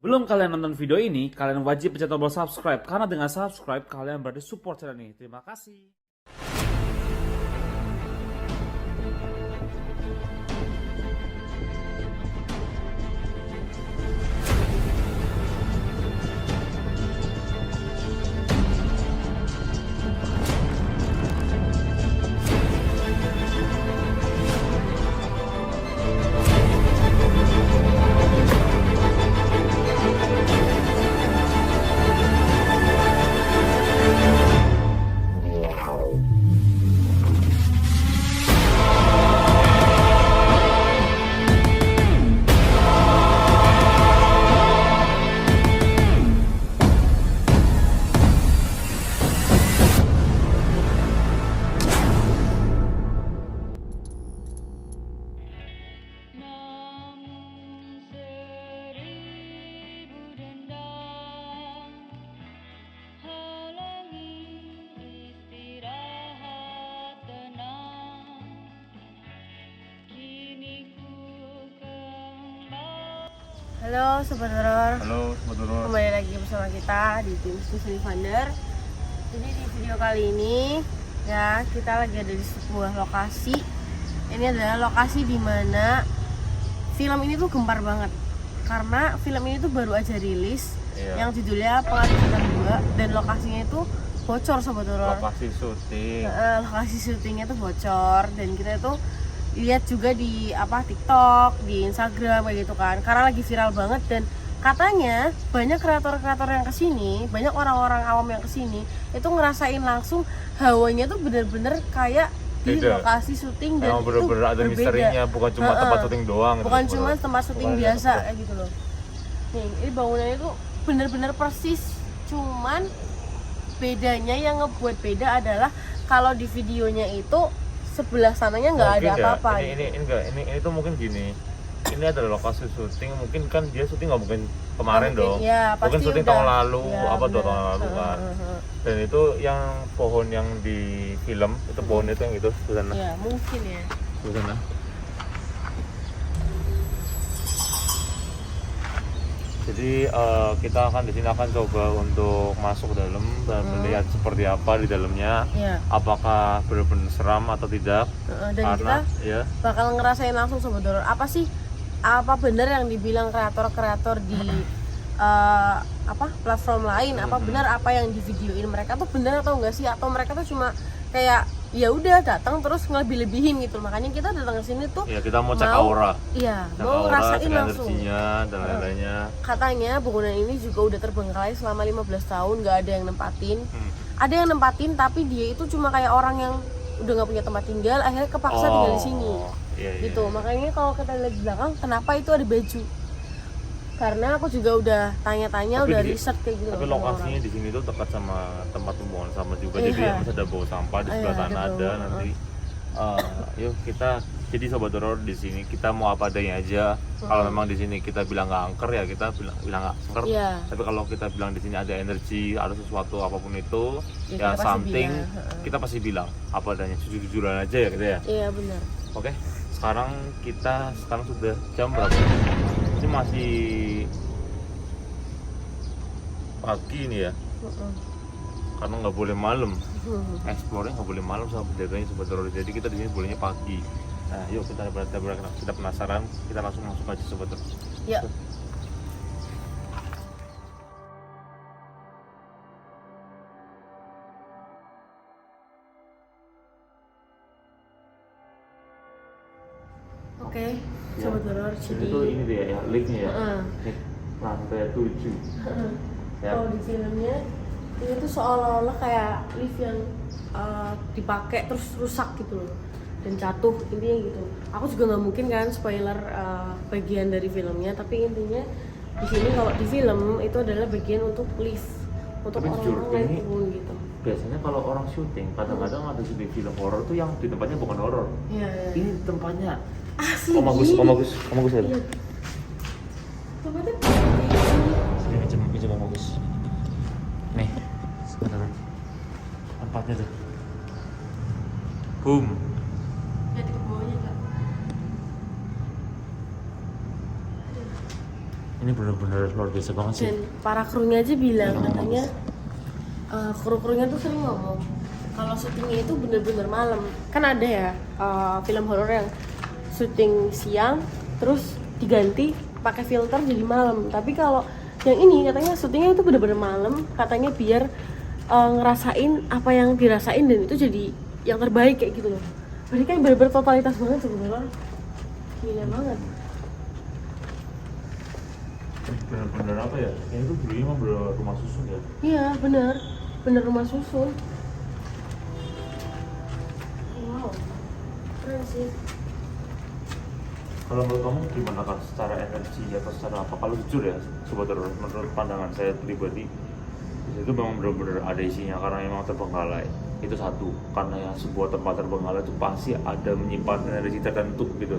Belum kalian nonton video ini, kalian wajib pencet tombol subscribe karena dengan subscribe kalian berarti support channel ini. Terima kasih. Namun seribu dendam halangi istirahat tenang. Kini ku kembali. Halo Sobat Horor, Halo, Sobat Horor. kembali lagi bersama kita di tim Susun Vander. Jadi di video kali ini ya kita lagi ada di sebuah lokasi. Ini adalah lokasi di mana film ini tuh gempar banget karena film ini tuh baru aja rilis yang judulnya Pengabdi Setan 2 dan lokasinya itu bocor Sobat Horor. Lokasi syuting. Lokasi syutingnya tuh bocor dan kita itu lihat juga di TikTok, di Instagram kayak gitu kan, karena lagi viral banget dan katanya banyak kreator-kreator yang kesini, banyak orang-orang awam yang kesini itu ngerasain langsung hawanya tuh bener-bener kayak di Beda. lokasi syuting dan Emang itu bener-bener ada berbeda. misterinya, bukan cuma tempat syuting doang. Bukan gitu, cuma Bro. tempat syuting Bukan biasa ada- kayak gitu loh. Nih, ini bangunannya tuh bener-bener persis, cuman bedanya yang ngebuat beda adalah kalau di videonya itu sebelah sananya nggak ada Mungkin ya, apa-apa ini, gitu. ini tuh mungkin gini. Ini adalah lokasi syuting, mungkin kan dia syuting nggak mungkin kemarin Mungkin, dong. ya, Mungkin pasti syuting udah. tahun lalu, Ya, apa 2 bener. tahun lalu kan. Dan itu yang pohon yang di film, itu pohon itu yang itu di sana. Ya mungkin ya. Di sana. Jadi kita akan di sini akan coba untuk masuk ke dalam dan melihat seperti apa di dalamnya. Ya. Apakah benar-benar seram atau tidak? Dan Karena kita ya bakal ngerasain langsung Sobat Horor. Apa bener yang dibilang kreator-kreator di platform lain? Apa benar apa yang di videoin mereka tuh benar atau enggak sih? Atau mereka tuh cuma kayak ya udah datang terus ngelebih-lebihin gitu. Makanya kita datang ke sini tuh ya kita mau cek mau- aura, iya, cek mau aura, ngerasain cek langsung. energinya dan lain-lainnya. Katanya bangunan ini juga udah terbengkalai selama 15 tahun, nggak ada yang nempatin. Hmm. Ada yang nempatin tapi dia itu cuma kayak orang yang udah nggak punya tempat tinggal, akhirnya kepaksa tinggal di sini. Iya, iya. Gitu. Makanya kalau kita lihat di belakang, kenapa itu ada baju? Karena aku juga udah tanya-tanya, Tapi udah di- riset kayak gitu. Tapi sama lokasinya orang. di sini tuh dekat sama tempat pembuangan sampah juga, Iya. jadi masih ada bau sampah di Iya, sebelah ada sana ada bau, nanti. Yuk kita jadi Sobat Horor di sini kita mau apa adanya aja. Kalau memang di sini kita bilang nggak angker ya kita bilang nggak angker. Iya. Tapi kalau kita bilang di sini ada energi, ada sesuatu apapun itu, Ya, ya kita pasti something, bilang. kita pasti bilang apa adanya, jujur-jujuran aja ya kita ya. Iya benar. Oke, sekarang sudah jam berapa? Ini masih pagi ini ya, karena nggak boleh malam. Explore nggak boleh malam sama penjaganya Sobat Horor. Jadi kita di sini bolehnya pagi. Nah, yuk kita penasaran, kita langsung masuk aja Sobat Horor. Ya. Oke, Sobat Horor, Ini jadi tuh ini dia ya, liftnya ya. Heeh. Lift lantai 7. Ya. kalau di filmnya ini tuh seolah-olah kayak lift yang dipakai terus rusak gitu loh dan jatuh, intinya gitu. Aku juga nggak mungkin kan spoiler bagian dari filmnya, tapi intinya di sini kalau di film itu adalah bagian untuk lift untuk Tapi jujur, orang-orang ini- naik turun gitu. Biasanya kalau orang syuting, kadang-kadang ada syuting film horor tuh yang di tempatnya bukan horor. Iya, iya. Ini tempatnya. Asli. Om Agus gini. ada. Iya. Tempatnya Ini pinjam Om Agus. Nih, sebentar. Tempatnya tuh. Boom. jadi ke bawahnya Kak. Ini bener bener-bener luar biasa banget sih. Dan para krunya aja bilang katanya kru-krunya tuh sering ngomong kalau syutingnya itu bener-bener malam. Kan ada ya film horor yang syuting siang terus diganti pakai filter jadi malam. Tapi kalau yang ini katanya syutingnya itu bener-bener malam, katanya biar ngerasain apa yang dirasain dan itu jadi yang terbaik kayak gitu loh. Berarti kan bener-bener totalitas banget sebenarnya. Gila banget. Bener-bener apa ya? Ini tuh dulunya mah bener rumah susun ya. Iya bener rumah susun. Wow, keren sih. Kalau menurut kamu gimana kan secara energi atau secara apa? Kalau jujur ya, sobat horor, menurut pandangan saya pribadi itu memang benar-benar ada isinya karena memang terbengkalai. Itu satu, karena ya sebuah tempat terbengkalai itu pasti ada menyimpan energi tertentu gitu.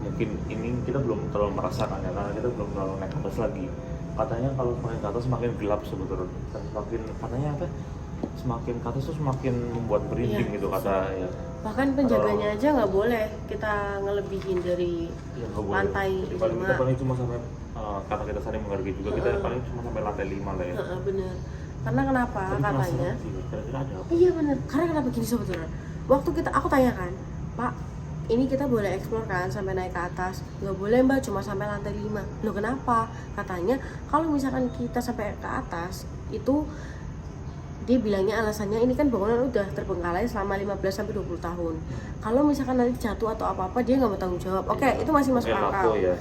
Mungkin ini kita belum terlalu merasakan ya, karena kita belum terlalu naik ke atas lagi. Katanya kalau semakin ke atas semakin gelap sobat horor, dan semakin katanya apa? Semakin ke atas tuh semakin membuat berinding Iya. gitu kata ya. Bahkan penjaganya aja nggak boleh kita ngelebihin dari Ya, nggak boleh. lantai Paling kita 5. paling cuma sampai karena kita saling menghargai juga kita paling cuma sampai lantai 5 lah ya. Bener. Karena kenapa? Tapi Katanya. penasaran sih, kira-kira ada apa? Iya bener. Karena kenapa gini sobat horor? Waktu aku tanya kan, Pak, ini kita boleh explore kan sampai naik ke atas? Nggak boleh mbak, cuma sampai lantai 5. Loh kenapa? Katanya kalau misalkan kita sampai ke atas itu dia bilangnya alasannya ini kan bangunan udah terbengkalai selama 15 sampai 20 tahun. Kalau misalkan nanti jatuh atau apa-apa dia nggak mau tanggung jawab. Oke, itu masih masuk Kayak akal. Lako ya.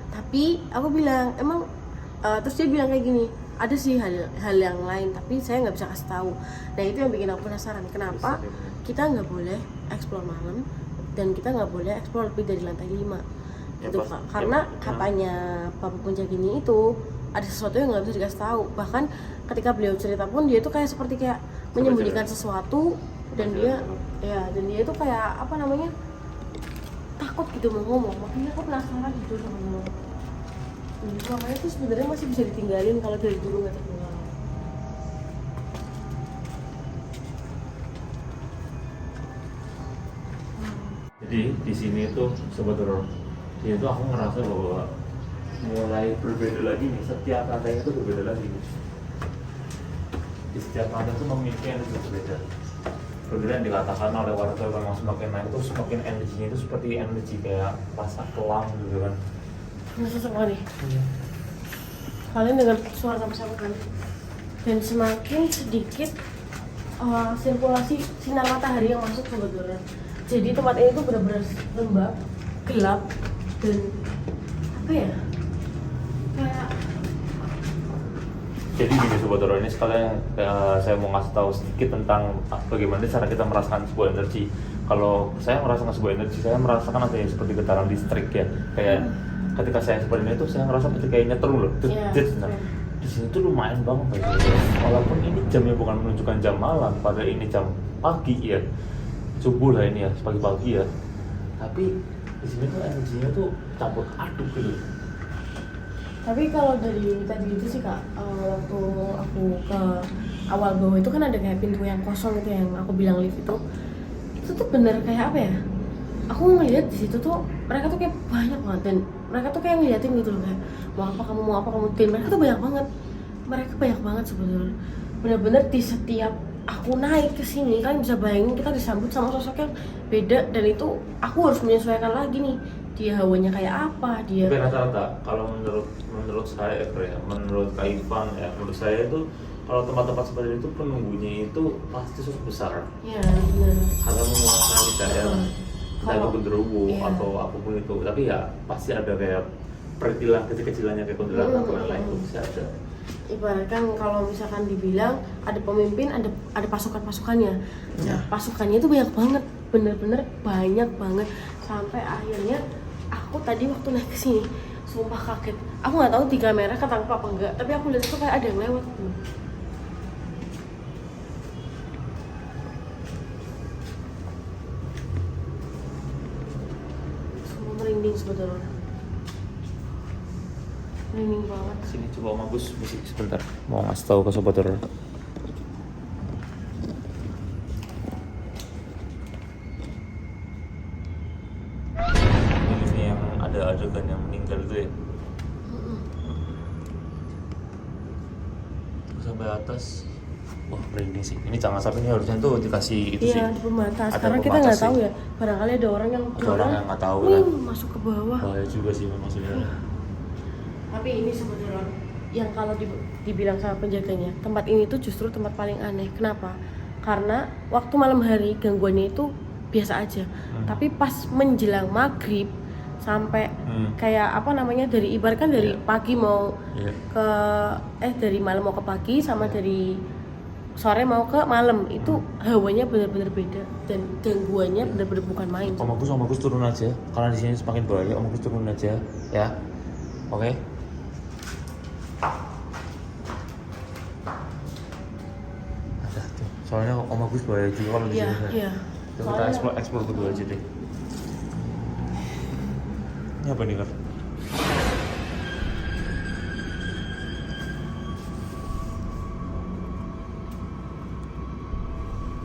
Tapi aku bilang emang terus dia bilang kayak gini, ada sih hal yang lain tapi saya nggak bisa kasih tahu. Nah itu yang bikin aku penasaran kenapa kita nggak boleh explore malam dan kita nggak boleh explore lebih dari lantai 5 Ya, gitu, pas- Kak. Karena ya, katanya Bapak Punjagini itu ada sesuatu yang nggak bisa dikasih tahu. Bahkan ketika beliau cerita pun dia itu kayak seperti kayak menyembunyikan sesuatu dan dia itu kayak apa namanya takut gitu mau ngomong. Makanya aku penasaran gitu sama ngomong. Makanya tuh sebenarnya masih bisa ditinggalin kalau dari dulu nggak terkenal. Jadi di sini tuh sobat horor, dia tuh aku ngerasa bahwa mulai berbeda lagi nih, setiap lantainya tuh berbeda lagi. Di setiap lantai tuh memiliki energi berbeda. Berbeda yang dikatakan oleh warga memang semakin naik tuh semakin energinya itu seperti energi kayak pasak kelam gitu kan. Nggak sesek banget nih. Kalian dengar suara sama-sama kan? Dan semakin sedikit sirkulasi sinar matahari yang masuk sebetulnya. Jadi tempat ini tuh benar-benar lembab, gelap, dan apa ya? Kayak Jadi gini sobat horor, ini sekalian saya mau ngasih tahu sedikit tentang bagaimana cara kita merasakan sebuah energi. Kalau saya merasakan sebuah energi, saya merasakan ada yang seperti getaran listrik ya. Kayak ketika saya seperti ini tuh saya ngerasa seperti kayak nyetrum loh. Nah, di sini tuh lumayan banget ya. Walaupun ini jamnya bukan menunjukkan jam malam, pada ini jam pagi ya, subuh lah ini ya, pagi-pagi ya. Tapi di sini tuh energinya tuh campur aduk gitu. tapi kalau dari tadi itu sih Kak, waktu aku ke awal bawah itu kan ada kayak pintu yang kosong itu yang aku bilang lift itu tuh bener kayak apa ya? Aku ngeliat di situ tuh mereka tuh kayak banyak banget dan mereka tuh kayak ngeliatin gitu loh kayak mau apa kamu dan mereka tuh banyak banget sebetulnya. Bener-bener di setiap aku naik ke sini kalian bisa bayangin kita disambut sama sosok yang beda dan itu aku harus menyesuaikan lagi nih dia hawanya kayak apa dia. Tapi rata-rata kalau menurut saya ya, menurut Kak Ivan ya, menurut saya itu kalau tempat-tempat seperti itu penunggunya itu pasti sosok besar. Ya bener. Karena menguasai daerah, entah itu Kalau- genderuwo iya. atau apapun itu. Tapi ya pasti ada kayak peristilan kecil-kecilannya kayak kuntilanak atau lain-lain itu pasti ada. Ibaratkan kalau misalkan dibilang ada pemimpin ada pasukan-pasukannya. Nah, pasukannya itu banyak banget, bener-bener banyak banget sampai akhirnya aku tadi waktu naik ke sini sumpah kaget. Aku nggak tahu di kamera ketangkap apa enggak, tapi aku lihat tuh kayak ada yang lewat gitu. Semua merinding sebetulnya. Merinding banget. Sini coba Om Agus musik sebentar. Mau ngasih tahu ke sobat horor. Ini yang ada adegan yang meninggal itu ya. sampai atas. Wah, merinding sih. Ini jangan sampai, ini harusnya tuh dikasih itu sih. Iya, di pembatas. Ada Karena kita pembatas nggak tahu sih. ya. Barangkali ada orang yang Ada orang yang nggak tahu Wih, kan. masuk ke bawah. Bahaya juga sih memang sebenarnya. Tapi ini sebenarnya yang kalau dibilang sama penjaganya, tempat ini tuh justru tempat paling aneh. Kenapa? Karena waktu malam hari gangguannya itu biasa aja. Tapi pas menjelang maghrib sampai kayak apa namanya, dari ibaratkan dari pagi mau Iya. ke dari malam mau ke pagi sama dari sore mau ke malam, itu hawanya benar-benar beda dan gangguannya benar-benar bukan main. Om Agus turun aja. Karena di sini semakin bahaya, Om Agus turun aja, ya. Oke. Ada tuh. Soalnya Om Agus bahaya juga kalau di Iya, sini. iya. Yuk, kita explore berdua aja deh. Ini apa nih, Kak?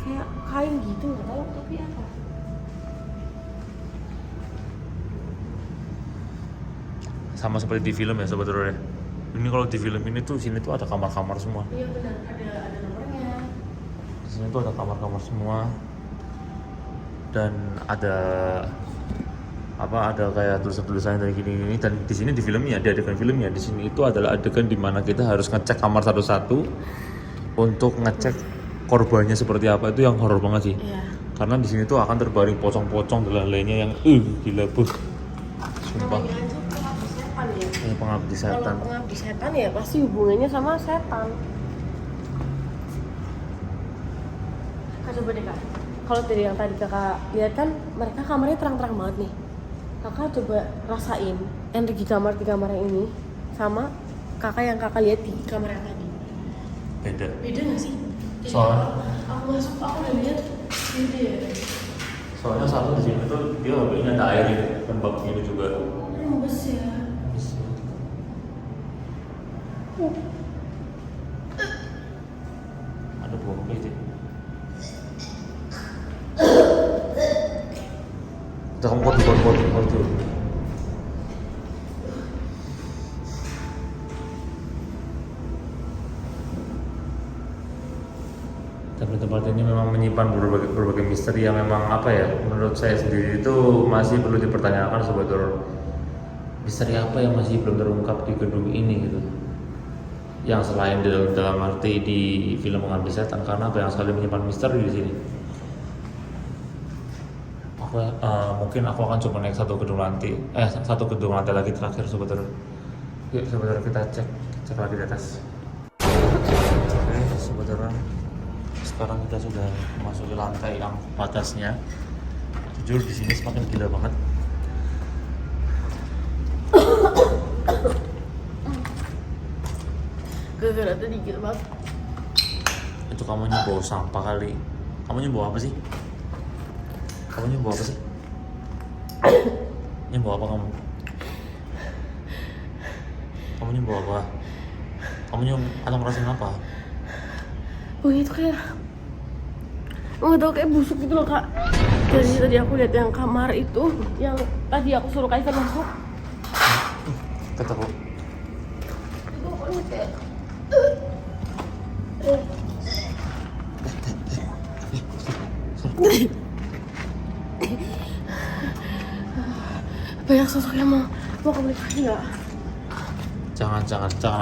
Kayak kain gitu, nggak tahu tapi apa. Sama seperti di film ya sebetulnya. Ini kalau di film ini tuh sini tuh ada kamar-kamar semua. Iya benar, ada nomornya. Di sini tuh ada kamar-kamar semua. Dan ada kayak tulisan-tulisannya dari gini dan di sini di filmnya, di adegan filmnya di sini itu adalah adegan di mana kita harus ngecek kamar satu-satu untuk ngecek korbannya seperti apa. Itu yang horor banget sih. Iya. Karena di sini tuh akan terbaring pocong-pocong dan lainnya yang gila buh. Sumpah. Namanya aja pengabdi setan ya. Ini pengabdi setan. Kalau pengabdi setan ya pasti hubungannya sama setan. Kak, coba deh Kak. Kalau dari yang tadi Kakak lihat kan mereka kamarnya terang-terang banget nih. Kakak coba rasain energi kamar di kamar yang ini sama Kakak yang Kakak lihat di kamar yang tadi. Beda. Beda nggak sih? Soalnya Aku masuk, aku udah lihat beda ya. soalnya satu di sini tuh dia ini ada air gitu, dan bak ini juga. Rembes ya. Ada bau gitu. Udah kamu kuat tuh. Tapi tempat ini memang menyimpan berbagai misteri yang memang apa ya, menurut saya sendiri itu masih perlu dipertanyakan sebetulnya. Misteri apa yang masih belum terungkap di gedung ini gitu? Yang selain dalam arti di film Pengabdi Setan, karena banyak sekali menyimpan misteri di sini. Mungkin aku akan coba naik satu gedung lantai lagi terakhir sebetulnya. Yuk sebetulnya kita cek lagi di atas. Oke sebetulnya sekarang kita sudah memasuki lantai yang atasnya. Jujur di sini semakin gila banget. Gara-gara tadi gitu banget. Itu kamu bawa sampah kali. Kamu bawa apa sih? Kamu bawa apa sih? Bawa apa kamu? Kamu bawa apa? Kamu atau ngerasain apa? Oh itu kayak nggak tau, kayak busuk gitu loh Kak. Dari tadi aku lihat yang kamar itu, yang tadi aku suruh Kaisan masuk. Kata aku. Itu pokoknya kayak banyak sosok yang mau komunikasi nggak? Jangan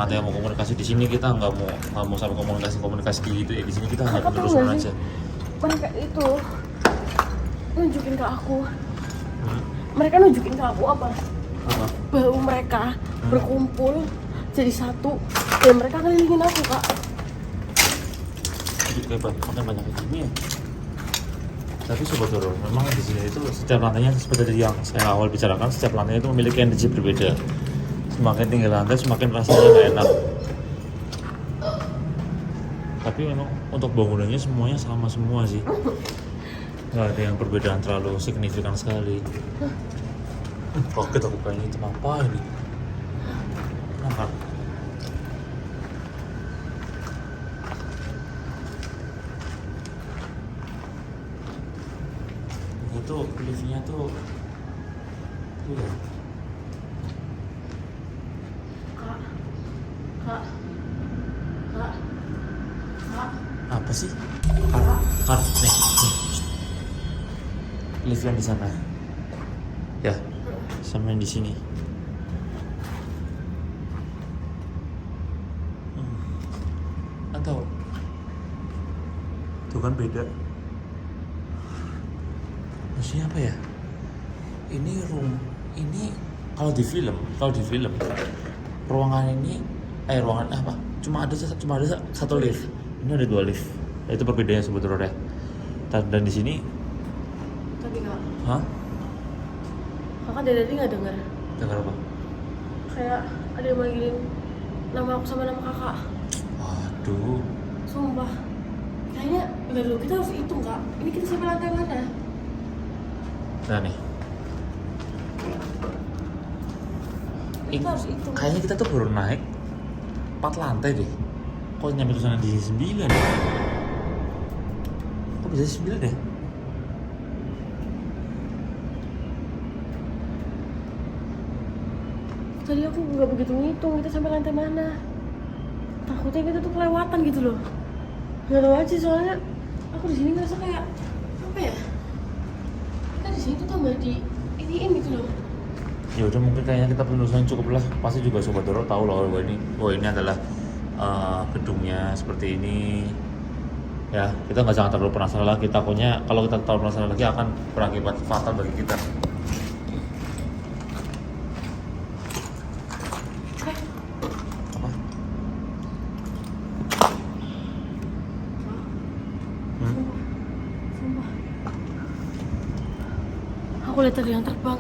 ada yang mau komunikasi di sini. Kita nggak mau sampai komunikasi gitu ya. Di sini kita hanya Kakak tahu terus nggak aja. sih? Mereka itu nunjukin ke aku. Mereka nunjukin ke aku apa? Apa? Bau mereka berkumpul jadi satu dan mereka ngelilingin aku Kak. Jadi kayak makin banyak kayak gini ya. Tapi sebetulnya memang di sini itu setiap lantainya seperti yang saya awal bicarakan, setiap lantai itu memiliki energi berbeda. Semakin tinggi lantai semakin rasanya nggak enak. Tapi memang untuk bangunannya semuanya sama semua sih. Nggak ada yang perbedaan terlalu signifikan sekali. Kaget aku kayaknya itu apa ini? Kenapa? Itu liftnya tuh ya. Kak. Apa sih? Kar, nih. Lift yang di sana. Ya, sama yang di sini. Atau tuh kan beda. Maksudnya apa ya? Ini kalau di film ruangan apa? Cuma ada satu lift. Ini ada 2 lift. Itu perbedaannya sebetulnya. Dan di sini, Tapi kak, hah? kakak dari tadi nggak dengar? Dengar apa? Kayak ada yang manggilin nama aku sama nama kakak. Waduh. Sumpah. Kayaknya udah dulu kita harus hitung kak. Ini kita sampai lantai mana? Nah nih. Kita harus hitung. Kayaknya kita tuh baru naik 4 lantai deh. Kok nyampe tulisannya di 9 ya? Kok bisa 9 ya? Tadi aku nggak begitu ngitung kita sampai lantai mana. Takutnya kita tuh kelewatan gitu loh. Nggak tahu aja soalnya aku di sini ngerasa kayak apa ya? Kita di sini tuh tambah di iniin gitu loh. Ya udah, mungkin kayaknya kita penelusuran cukup lah. Pasti juga Sobat Doro tahu loh bahwa ini adalah gedungnya seperti ini. Ya, kita nggak jangan terlalu penasaran lagi. Takutnya kalau kita terlalu penasaran lagi akan berakibat fatal bagi kita. Apa? Sumpah. Aku lihat tadi yang terbang.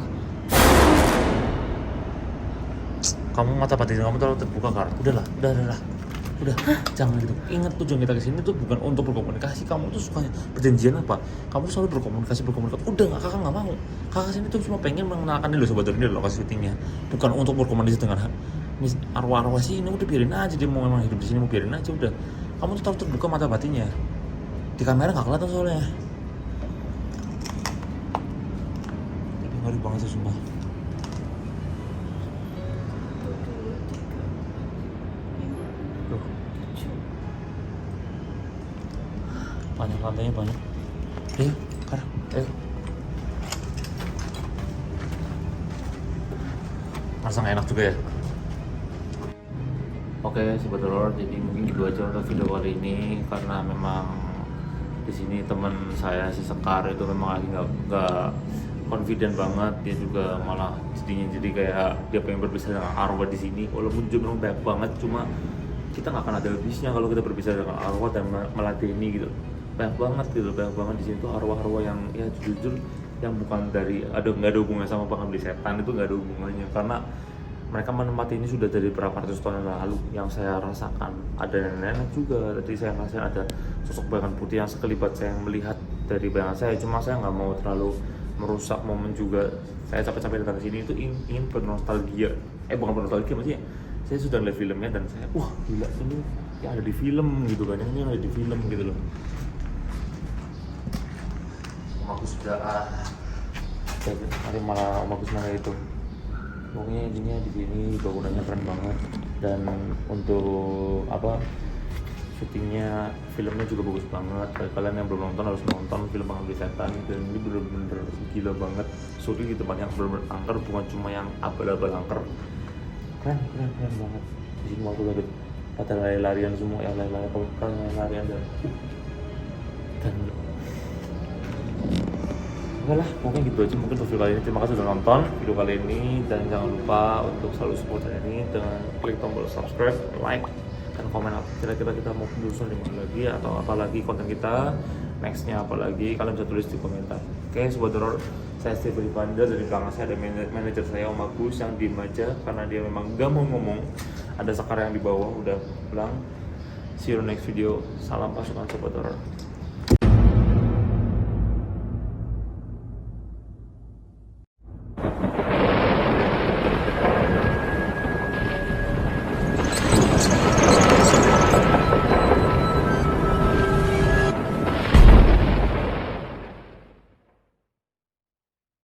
Kamu mata batin kamu terlalu terbuka, Kar. Udah, jangan gitu. Ingat tujuan kita kesini tuh bukan untuk berkomunikasi. Kamu tuh sukanya perjanjian apa? Kamu selalu berkomunikasi. Udah nggak, kakak nggak mau. Kakak sini tuh cuma pengen mengenalkan dulu Sobat Doro ini lokasi syutingnya. Bukan untuk berkomunikasi dengan arwah-arwah sini. Udah biarin aja, dia mau memang hidup di sini, mau biarin aja udah. Kamu tuh terlalu terbuka mata batinnya. Di kamera nggak kelihatan soalnya. Tapi ngeri banget sih sumpah. Banyak lantainya, banyak. Ayo, Kar, ayo. Masa nggak enak juga ya? Oke, Sobat Doro, jadi mungkin gitu aja untuk video kali ini karena memang di sini teman saya si Sekar itu memang lagi nggak confident banget. Dia juga malah jadi kayak dia pengen berbicara dengan arwah di sini, walaupun juga memang banyak banget, cuma kita nggak akan ada habisnya kalau kita berbicara dengan arwah dan meladeni gitu. Banyak banget di sini tuh arwah-arwah yang ya jujur yang bukan dari nggak ada hubungannya sama pengabdi setan, itu nggak ada hubungannya karena mereka menempati ini sudah dari berapa ratus tahun yang lalu. Yang saya rasakan ada nenek-nenek juga, tadi saya rasain ada sosok bayangan putih yang sekelibat saya melihat dari bayangan saya, cuma saya nggak mau terlalu merusak momen juga. Saya capek-capek datang ke sini itu ingin bernostalgia, bukan bernostalgia, maksudnya saya sudah lihat filmnya dan saya wah gila, ini yang ada di film gitu kan, ini yang ada di film gitu loh. Om Agus sudah hari malah Om Agus mana itu. Pokoknya intinya di sini bangunannya keren banget dan untuk syutingnya filmnya juga bagus banget. Kalian yang belum nonton harus nonton film Pengabdi Setan, dan ini bener-bener gila banget. Syuting di tempat yang bener-bener angker, bukan cuma yang abal-abal angker. Keren banget. Di sini waktu lagi pada lari-larian semua, yang lari-larian dan enggak lah, mungkin gitu aja mungkin untuk video kali ini. Terima kasih sudah nonton video kali ini dan jangan lupa untuk selalu support channel ini dengan klik tombol subscribe, like, dan komen kira-kira kita mau menyusun di mana lagi atau apalagi konten kita nextnya apalagi, kalian bisa tulis di komentar. Oke, Sobat Doro, saya Steve Rivanda, dari belakang saya ada manajer saya Om Agus yang diem aja karena dia memang gak mau ngomong. Ada Sekar yang di bawah udah pulang. See you next video. Salam pasukan Sobat Doro.